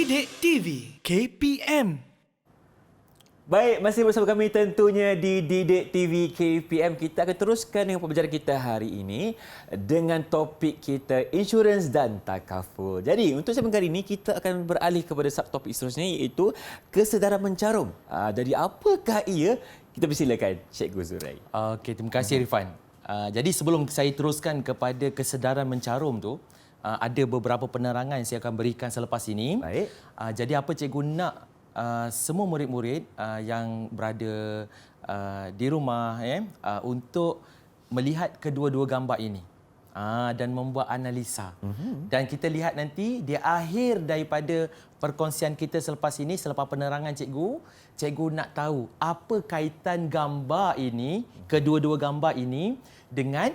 Didik TV KPM. Baik, masih bersama kami tentunya di Didik TV KPM. Kita akan teruskan dengan pembelajaran kita hari ini dengan topik kita insurans dan takaful. Jadi, untuk segmen kali ini kita akan beralih kepada subtopik seterusnya iaitu kesedaran mencarum. Jadi, apakah ia? Kita persilakan Cikgu Zurai. Okey, terima kasih Irfan. Jadi sebelum saya teruskan kepada kesedaran mencarum tu, ada beberapa penerangan yang saya akan berikan selepas ini. Baik. Jadi apa cikgu nak semua murid-murid yang berada di rumah untuk melihat kedua-dua gambar ini dan membuat analisa. Dan kita lihat nanti di akhir daripada perkongsian kita selepas ini, selepas penerangan cikgu nak tahu apa kaitan gambar ini, kedua-dua gambar ini dengan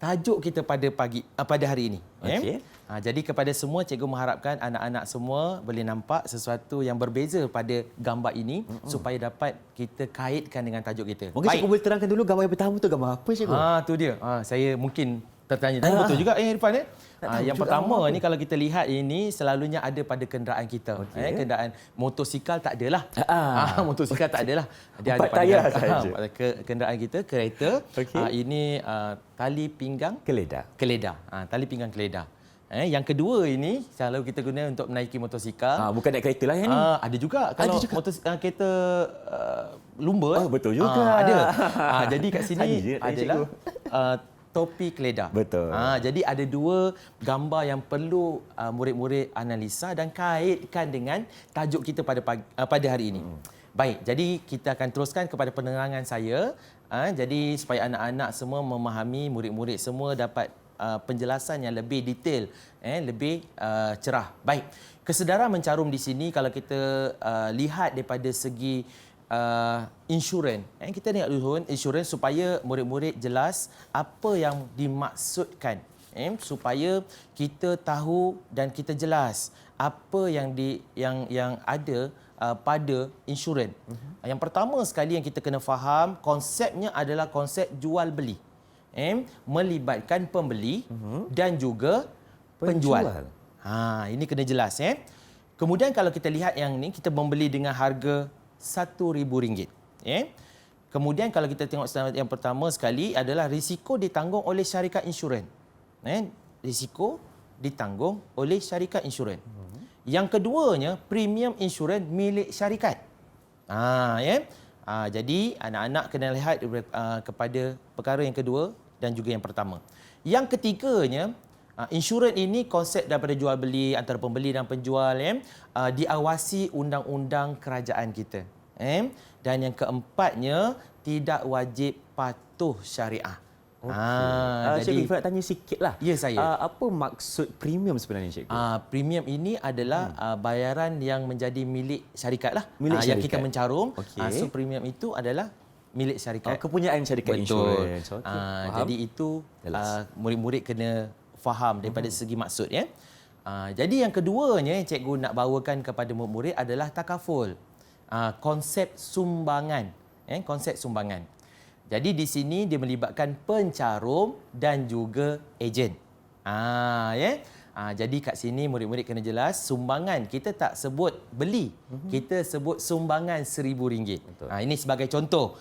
tajuk kita pada hari ini. Okey. Jadi kepada semua, cikgu mengharapkan anak-anak semua boleh nampak sesuatu yang berbeza pada gambar ini supaya dapat kita kaitkan dengan tajuk kita. Mungkin cikgu boleh terangkan dulu gambar yang pertama tu gambar apa, cikgu? Tu dia. Saya mungkin tertanya. Betul juga Irfan. Yang pertama ni kalau kita lihat ini selalunya ada pada kenderaan kita. Okey. Kenderaan motosikal tak adalah. Motosikal tak adalah. Dia Empat ada pada tayar sahaja. kenderaan kita, kereta. Okey. Ini tali pinggang Keledar. keledar. Tali pinggang keledar. Yang kedua ini selalu kita guna untuk menaiki motosikal. Bukan naik kereta lah yang ni. Ada juga kalau kereta lumba. Betul juga. Ada. Jadi kat Tadi sini je, adalah topi keledar. Betul. Jadi ada dua gambar yang perlu murid-murid analisa dan kaitkan dengan tajuk kita pada hari ini. Baik, jadi kita akan teruskan kepada penerangan saya. Jadi supaya anak-anak semua memahami, murid-murid semua dapat penjelasan yang lebih detail, lebih cerah. Baik, kesedaran mencarum di sini kalau kita lihat daripada segi insurans. Kita lihat dulu insurans supaya murid-murid jelas apa yang dimaksudkan. Supaya kita tahu dan kita jelas apa yang ada pada insurans. Yang pertama sekali yang kita kena faham, konsepnya adalah konsep jual beli. Melibatkan pembeli dan juga penjual. Ini kena jelas. Kemudian kalau kita lihat yang ni, kita membeli dengan harga RM1,000. Kemudian kalau kita tengok yang pertama sekali adalah risiko ditanggung oleh syarikat insurans. Risiko ditanggung oleh syarikat insurans. Yang keduanya, premium insurans milik syarikat. Jadi anak-anak kena lihat kepada perkara yang kedua dan juga yang pertama. Yang ketiganya, insurans ini konsep daripada jual beli antara pembeli dan penjual, diawasi undang-undang kerajaan kita. Dan yang keempatnya, tidak wajib patuh syariah. Cikgu, Ifat nak tanya sikit lah. Ya, saya. Apa maksud premium sebenarnya, cikgu? Premium ini adalah bayaran yang menjadi milik syarikat lah. Milik Yang syarikat. kita mencarum. Okey. So premium itu adalah milik syarikat. Kepunyaan syarikat insurans. Jadi itu murid-murid kena faham daripada segi maksud. Jadi yang keduanya yang cikgu nak bawakan kepada murid-murid adalah takaful. Konsep sumbangan. Konsep sumbangan. Jadi di sini dia melibatkan pencarum dan juga ejen. Jadi kat sini murid-murid kena jelas, sumbangan kita tak sebut beli, kita sebut sumbangan RM1,000. Ini sebagai contoh.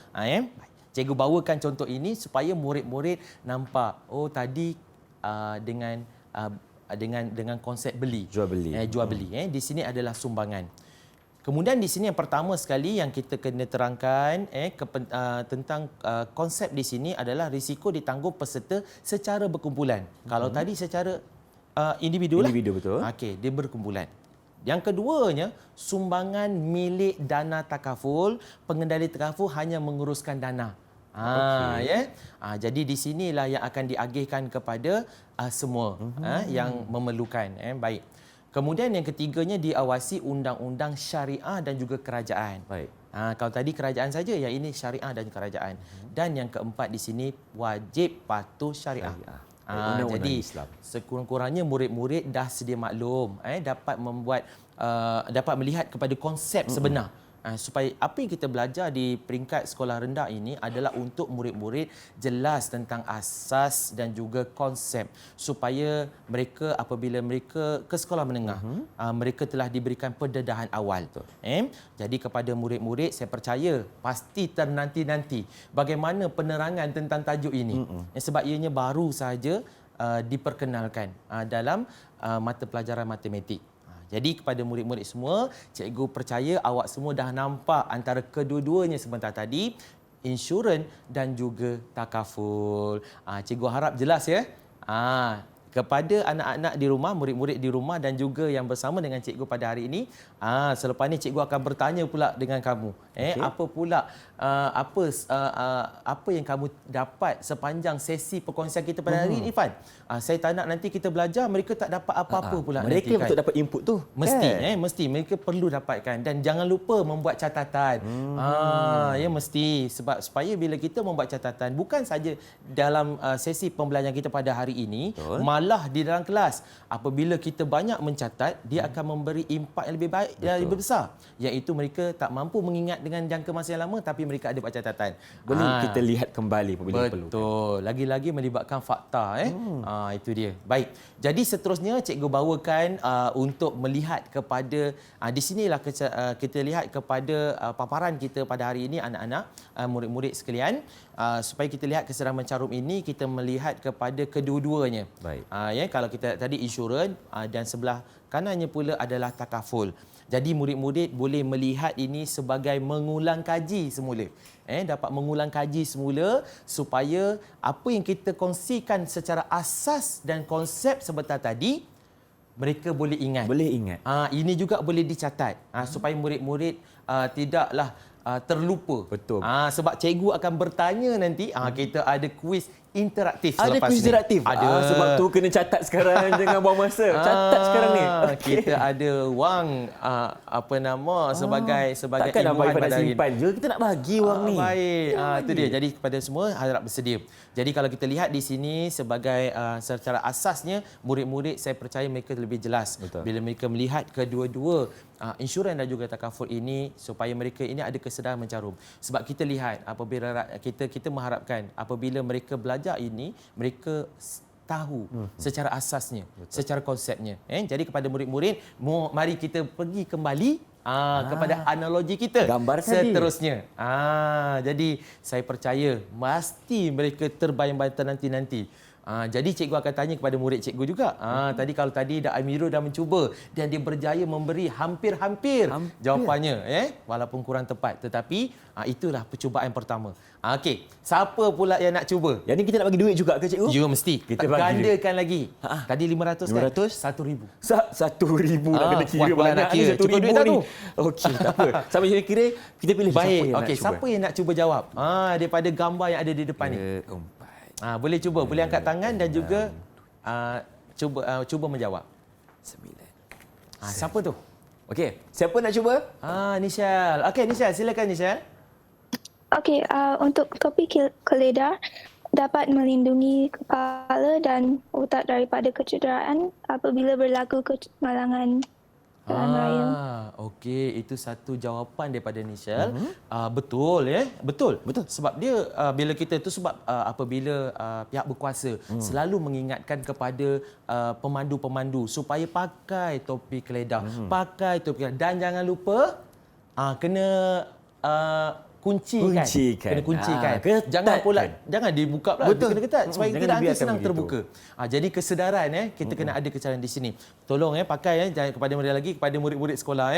Cikgu bawakan contoh ini supaya murid-murid nampak, tadi dengan konsep beli. Jual beli. Jual beli. Di sini adalah sumbangan. Kemudian di sini yang pertama sekali yang kita kena terangkan tentang konsep di sini adalah risiko ditanggung peserta secara berkumpulan. Kalau tadi secara individu lah. Individu, betul. Okey, dia berkumpulan. Yang keduanya, sumbangan milik dana takaful, pengendali takaful hanya menguruskan dana. Jadi di sinilah yang akan diagihkan kepada semua yang memerlukan. Baik. Kemudian yang ketiganya, diawasi undang-undang syariah dan juga kerajaan. Baik. Kalau tadi kerajaan saja, yang ini syariah dan kerajaan. Dan yang keempat di sini, wajib patuh syariah. Jadi Islam. sekurang-kurangnya murid-murid dah sedia maklum, dapat melihat kepada konsep sebenar supaya apa yang kita belajar di peringkat sekolah rendah ini adalah untuk murid-murid jelas tentang asas dan juga konsep supaya mereka apabila mereka ke sekolah menengah mereka telah diberikan pendedahan awal. Jadi kepada murid-murid saya percaya pasti ternanti-nanti bagaimana penerangan tentang tajuk ini. Sebab ianya baru saja diperkenalkan dalam mata pelajaran matematik. Jadi kepada murid-murid semua, cikgu percaya awak semua dah nampak antara kedua-duanya sebentar tadi, insurans dan juga takaful. Cikgu harap jelas ya. Kepada anak-anak di rumah, murid-murid di rumah dan juga yang bersama dengan cikgu pada hari ini, selepas ini cikgu akan bertanya pula dengan kamu. Apa pula apa yang kamu dapat sepanjang sesi perkongsian kita pada hari ini, Fan? Saya tak nak nanti kita belajar mereka tak dapat apa-apa pula mereka nanti, kan? betul dapat input tu. Mesti mereka perlu dapatkan dan jangan lupa membuat catatan. Ya mesti sebab supaya bila kita membuat catatan bukan saja dalam sesi pembelajaran kita pada hari ini, malah di dalam kelas apabila kita banyak mencatat dia akan memberi impak yang lebih baik dan lebih besar, iaitu mereka tak mampu mengingat dengan jangka masa yang lama tapi mereka ada buat catatan. Boleh kita lihat kembali apabila perlu. Betul. Lagi-lagi melibatkan fakta. Itu dia. Baik. Jadi seterusnya cikgu bawakan untuk melihat kepada di sinilah kita lihat kepada paparan kita pada hari ini anak-anak, murid-murid sekalian, supaya kita lihat kesedaran mencarum ini kita melihat kepada kedua-duanya. Baik. Kalau kita tadi insurans dan sebelah kanannya pula adalah takaful. Jadi murid-murid boleh melihat ini sebagai mengulang kaji semula. Dapat mengulang kaji semula supaya apa yang kita kongsikan secara asas dan konsep sebentar tadi mereka boleh ingat. Boleh ingat. Ini juga boleh dicatat supaya murid-murid tidaklah terlupa. Betul. Sebab cikgu akan bertanya nanti, kita ada kuis interaktif Ada selepas kuis ni. interaktif. Sebab tu kena catat sekarang jangan buang masa. Catat sekarang ni. Kita ada wang sebagai takkan nak bagi pada simpan je, kita nak bagi wang ni. Baik. Itu dia. Jadi kepada semua harap bersedia. Jadi kalau kita lihat di sini sebagai secara asasnya murid-murid saya percaya mereka lebih jelas. Betul. Bila mereka melihat kedua-dua insurans dan juga takaful ini supaya mereka ini ada kesedaran mencarum. Sebab kita lihat apabila kita mengharapkan apabila mereka belajar ini mereka tahu secara asasnya, secara konsepnya. Jadi kepada murid-murid, mari kita pergi kembali kepada analogi kita. Gambarkan seterusnya. Jadi saya percaya mesti mereka terbayang-bayang nanti. Jadi cikgu akan tanya kepada murid cikgu juga. Tadi kalau tadi Amirul dah mencuba dan dia berjaya memberi hampir jawapannya, walaupun kurang tepat, tetapi itulah percubaan pertama. Okey, siapa pula yang nak cuba? Yang ni kita nak bagi duit juga ke cikgu? Ya mesti. Kita bagi gandakan lagi. Tadi 500 kan? 1,000 nak kena kira kuat pula nak kira. Cukup duit tak tu? Okey, tak apa. Sampai kita kira, kita pilih siapa Baik, yang nak okey, cuba. siapa yang nak cuba jawab? Daripada gambar yang ada di depan ni. Boleh cuba, boleh angkat tangan dan juga cuba menjawab. 9. Siapa tu? Okey, siapa nak cuba? Nishal. Okey, Nishal, silakan Nishal. Okey, untuk topik keledar dapat melindungi kepala dan otak daripada kecederaan apabila berlaku kemalangan jalan raya. Okey, itu satu jawapan daripada Nishal. Betul ya? Betul. Sebab dia bila kita tu sebab apabila pihak berkuasa selalu mengingatkan kepada pemandu-pemandu supaya pakai topi keledar, dan jangan lupa kena kuncikan. Kena kuncikan. Jangan pula jangan dibuka pula. Kena ketat supaya tidak nanti senang terbuka. Jadi kesedaran kita kena ada kesedaran di sini. Tolong pakai jangan kepada kepada murid-murid sekolah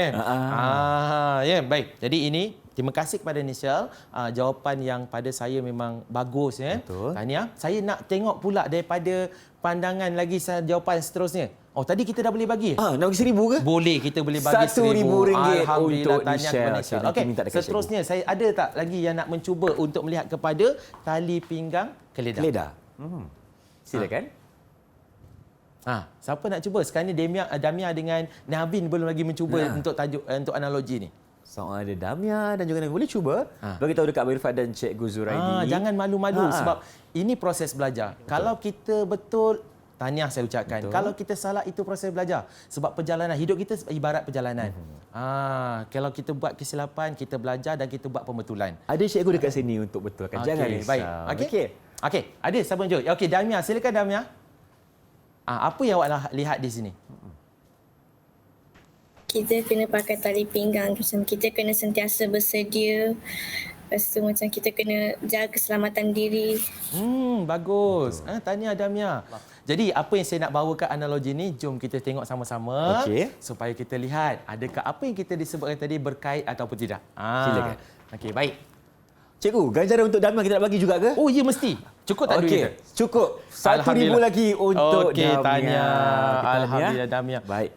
baik. Jadi ini terima kasih kepada Nishal. Jawapan yang pada saya memang bagus Tahniah. Saya nak tengok pula daripada pandangan lagi jawapan seterusnya. Tadi kita dah boleh bagi. Nak bagi 1,000 ke? Boleh, kita boleh bagi RM1,000 Alhamdulillah, untuk tahniah kepada Nishal. Okey, seterusnya saya ada tak lagi yang nak mencuba untuk melihat kepada tali pinggang keledar? Silakan. Siapa nak cuba? Sekarang ni Damia dengan Navin belum lagi mencuba untuk tajuk untuk analogi ni. Ada Damia dan juga boleh cuba. Bagi tahu dekat Abang Irfan dan Cikgu Zuraidi. Jangan malu-malu sebab ini proses belajar. Kalau kita betul tahniah saya ucapkan. Kalau kita salah, itu proses belajar. Sebab perjalanan hidup kita ibarat perjalanan. Kalau kita buat kesilapan, kita belajar dan kita buat pembetulan. Ada cikgu dekat sini untuk betulkan. Jangan risau. Baik. Okey, ada siapa yang jawab? Okey, Damia, silakan Damia. Apa yang awak lihat di sini? Kita kena pakai tali pinggang, terus kita kena sentiasa bersedia. Lepas tu macam kita kena jaga keselamatan diri. Bagus. Tahniah Damia. Jadi apa yang saya nak bawakan analogi ni, jom kita tengok sama-sama supaya kita lihat adakah apa yang kita disebutkan tadi berkait ataupun tidak. Silakan. Okey, baik. Cikgu, ganjaran untuk Damia kita nak bagi juga ke? Oh, ya mesti. Cukup tak duit kita? Cukup. 1,000 lagi untuk Damia. Tahniah. Alhamdulillah Damia. Baik.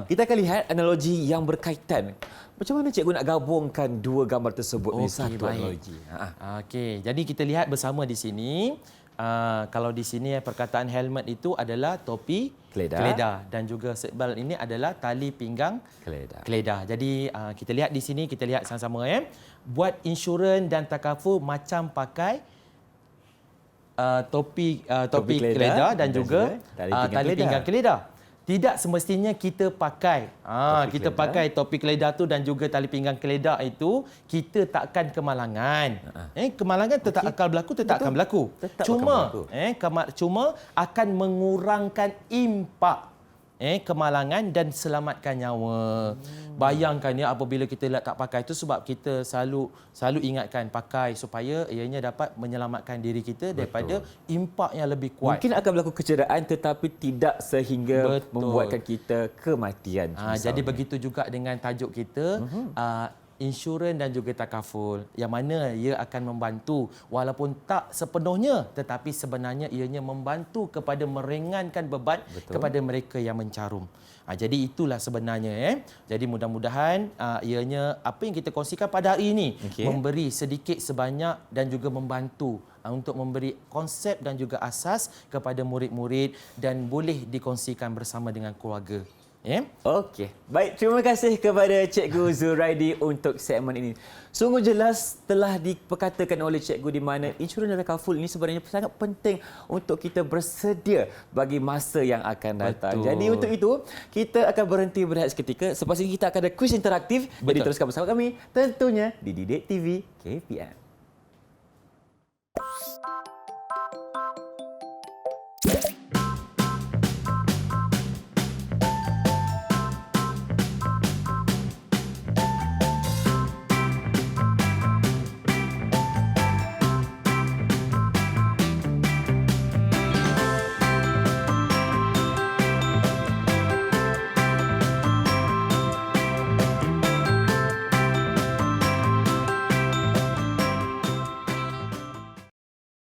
Kita akan lihat analogi yang berkaitan. Macam mana cikgu nak gabungkan dua gambar tersebut menjadi satu analogi? Okey, jadi kita lihat bersama di sini. Kalau di sini perkataan helmet itu adalah topi keledar dan juga seatbelt ini adalah tali pinggang keledar. Jadi kita lihat di sini, kita lihat sama-sama buat insurans dan takaful macam pakai topi keledar dan juga tali pinggang keledar. Tidak semestinya kita pakai kita pakai topi keledar tu dan juga tali pinggang keledar itu, kita takkan kemalangan. Kemalangan tetap akan berlaku, akan berlaku. Cuma akan mengurangkan impak kemalangan dan selamatkan nyawa. Bayangkan ya, apabila kita tak pakai itu, sebab kita selalu ingatkan pakai supaya ianya dapat menyelamatkan diri kita daripada impak yang lebih kuat. Mungkin akan berlaku kecederaan tetapi tidak sehingga membuatkan kita kematian. Jadi begitu juga dengan tajuk kita, insurans dan juga takaful, yang mana ia akan membantu walaupun tak sepenuhnya, tetapi sebenarnya ianya membantu kepada meringankan beban kepada mereka yang mencarum. Jadi itulah sebenarnya. Jadi mudah-mudahan ianya apa yang kita kongsikan pada hari ini memberi sedikit sebanyak dan juga membantu untuk memberi konsep dan juga asas kepada murid-murid dan boleh dikongsikan bersama dengan keluarga. Okey. Baik, terima kasih kepada Cikgu Zuraidi untuk segmen ini. Sungguh jelas telah diperkatakan oleh cikgu di mana insurans dan takaful ini sebenarnya sangat penting untuk kita bersedia bagi masa yang akan datang. Jadi untuk itu, kita akan berhenti berehat seketika. Selepas ini kita akan ada kuis interaktif. Jadi teruskan bersama kami tentunya di Didik TV KPM.